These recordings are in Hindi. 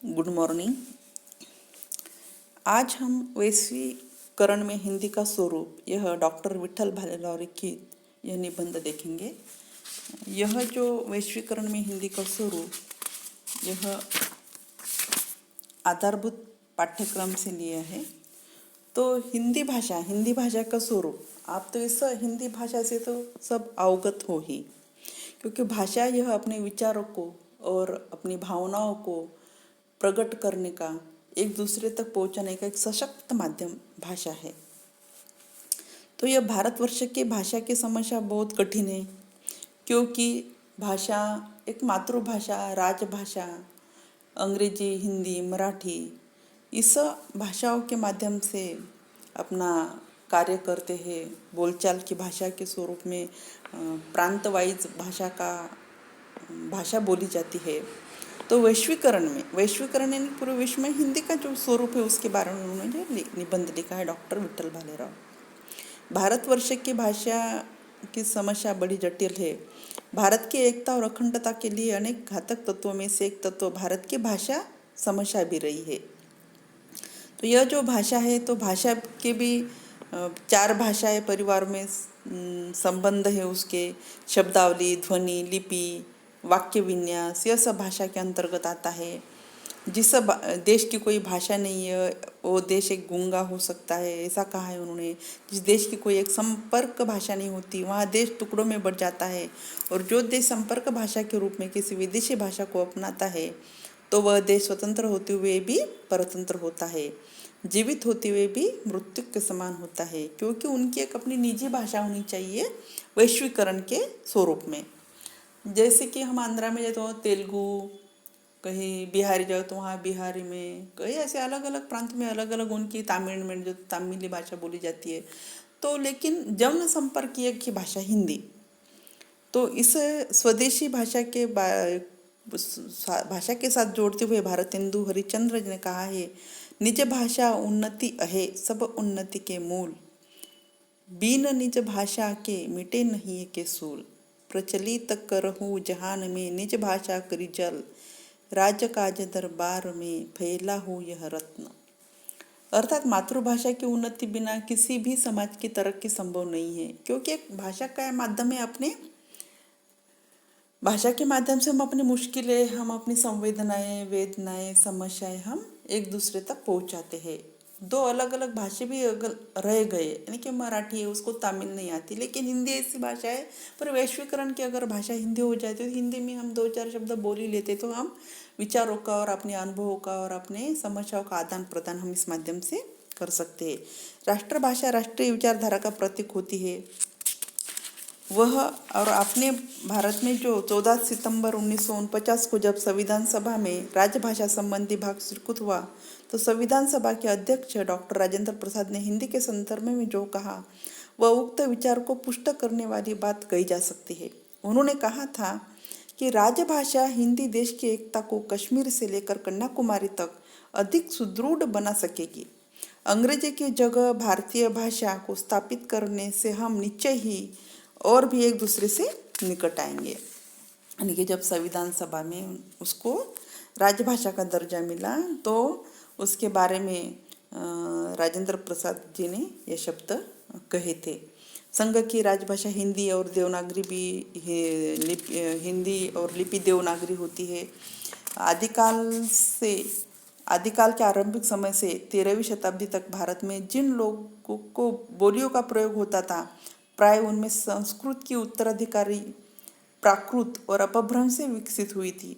Good morning. आज हम वैश्वीकरण में हिंदी का स्वरूप यह डॉक्टर विठल भालेराव लिखित यह निबंध देखेंगे। यह जो वैश्वीकरण में हिंदी का स्वरूप यह आधारभूत पाठ्यक्रम से लिया है। तो हिंदी भाषा का स्वरूप आप तो इस हिंदी भाषा से तो सब अवगत हो ही, क्योंकि भाषा यह अपने विचारों को और अपनी भावनाओं को प्रकट करने का, एक दूसरे तक पहुंचाने का एक सशक्त माध्यम भाषा है। तो यह भारतवर्ष की भाषा की समस्या बहुत कठिन है, क्योंकि भाषा एक मातृभाषा, राजभाषा, अंग्रेजी, हिंदी, मराठी इस भाषाओं के माध्यम से अपना कार्य करते हैं। बोलचाल की भाषा के स्वरूप में प्रांत वाइज भाषा बोली जाती है। तो वैश्वीकरण यानी पूरे विश्व में हिंदी का जो स्वरूप है उसके बारे में उन्होंने निबंध लिखा है डॉक्टर विठल भालेराव। भारतवर्ष की भाषा की समस्या बड़ी जटिल है। भारत की एकता और अखंडता के लिए अनेक घातक तत्वों में से एक तत्व भारत की भाषा समस्या भी रही है। तो यह जो भाषा है, तो भाषा के भी चार भाषाएं परिवार में संबंध है उसके। शब्दावली, ध्वनि, लिपि, वाक्य विन्यास यह सब भाषा के अंतर्गत आता है। जिस देश की कोई भाषा नहीं है वो देश एक गूंगा हो सकता है, ऐसा कहा है उन्होंने। जिस देश की कोई एक संपर्क भाषा नहीं होती वहाँ देश टुकड़ों में बढ़ जाता है। और जो देश संपर्क भाषा के रूप में किसी विदेशी भाषा को अपनाता है तो वह देश स्वतंत्र होते हुए भी परतंत्र होता है, जीवित होते हुए भी मृत्यु के समान होता है, क्योंकि उनकी एक अपनी निजी भाषा होनी चाहिए वैश्वीकरण के स्वरूप में। जैसे कि हम आंध्रा में जाए तो तेलुगु, कहीं बिहारी जाओ तो वहाँ बिहारी में, कहीं ऐसे अलग अलग प्रांत में अलग अलग उनकी, तमिल में जो तमिली भाषा बोली जाती है। तो लेकिन जन संपर्क की भाषा हिंदी। तो इस स्वदेशी भाषा के साथ जोड़ते हुए भारतेंदु हरिश्चंद्र ने कहा है, निज भाषा उन्नति अहे सब उन्नति के मूल, बिन निज भाषा के मिटे नहीं के सूल, प्रचलित करहु जहान में निज भाषा करी जल, राज काज दरबार में फैला हो यह रत्न। अर्थात मातृभाषा की उन्नति बिना किसी भी समाज की तरक्की संभव नहीं है, क्योंकि एक भाषा का माध्यम है। अपने भाषा के माध्यम से हम अपनी मुश्किलें, हम अपनी संवेदनाएं, वेदनाएं, समस्याएं हम एक दूसरे तक पहुंचाते हैं। दो अलग अलग भाषा भी अगर रह गए, यानी कि मराठी है उसको तमिल नहीं आती, लेकिन हिंदी ऐसी भाषा है। पर वैश्वीकरण की अगर भाषा हिंदी हो जाए तो हिंदी में हम दो चार शब्द बोल ही लेते, तो हम विचारों का और अपने अनुभवों का और अपने समस्याओं का आदान प्रदान हम इस माध्यम से कर सकते हैं। राष्ट्रभाषा राष्ट्रीय विचारधारा का प्रतीक होती है वह। और अपने भारत में जो 14 सितंबर 1949 को जब संविधान सभा में राजभाषा संबंधी भाग स्वीकृत हुआ, तो संविधान सभा के अध्यक्ष डॉक्टर राजेंद्र प्रसाद ने हिंदी के संदर्भ में जो कहा वह उक्त विचार को पुष्ट करने वाली बात कही जा सकती है। उन्होंने कहा था कि राजभाषा हिंदी देश की एकता को कश्मीर से लेकर कन्याकुमारी तक अधिक सुदृढ़ बना सकेगी। अंग्रेजी की जगह भारतीय भाषा को स्थापित करने से हम निश्चय ही और भी एक दूसरे से निकट आएंगे। यानी कि जब संविधान सभा में उसको राजभाषा का दर्जा मिला तो उसके बारे में राजेंद्र प्रसाद जी ने ये शब्द कहे थे। संघ की राजभाषा हिंदी और देवनागरी भी हिंदी और लिपि देवनागरी होती है। आदिकाल के आरंभिक समय से 13वीं शताब्दी तक भारत में जिन लोगों को बोलियों का प्रयोग होता था, प्राय उनमें संस्कृत की उत्तराधिकारी प्राकृत और अपभ्रंश से विकसित हुई थी।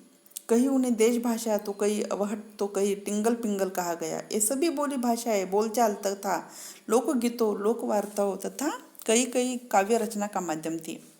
कहीं उन्हें देश भाषा, तो कहीं अवहट, तो कहीं टिंगल पिंगल कहा गया। ये सभी बोली भाषाएं बोलचाल तथा लोकगीतों, लोकवार्ताओं तथा कई कई काव्य रचना का माध्यम थी।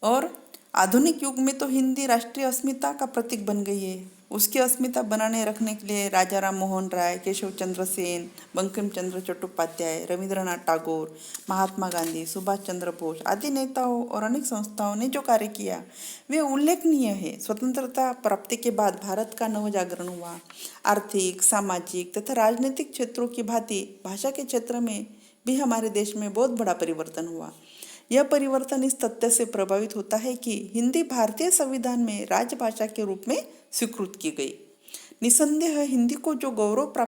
और आधुनिक युग में तो हिंदी राष्ट्रीय अस्मिता का प्रतीक बन गई है। उसकी अस्मिता बनाने रखने के लिए राजा राम मोहन राय, केशव चंद्र सेन, बंकिम चंद्र चट्टोपाध्याय, रविंद्रनाथ टैगोर, महात्मा गांधी, सुभाष चंद्र बोस आदि नेताओं और अनेक संस्थाओं ने जो कार्य किया वे उल्लेखनीय है। स्वतंत्रता प्राप्ति के बाद भारत का नवजागरण हुआ। आर्थिक, सामाजिक तथा राजनीतिक क्षेत्रों की भांति भाषा के क्षेत्र में भी हमारे देश में बहुत बड़ा परिवर्तन हुआ। यह परिवर्तन इस तथ्य से प्रभावित होता है कि हिंदी भारतीय संविधान में राजभाषा के रूप में स्वीकृत की गई। निसंदेह हिंदी को जो गौरव प्राप्त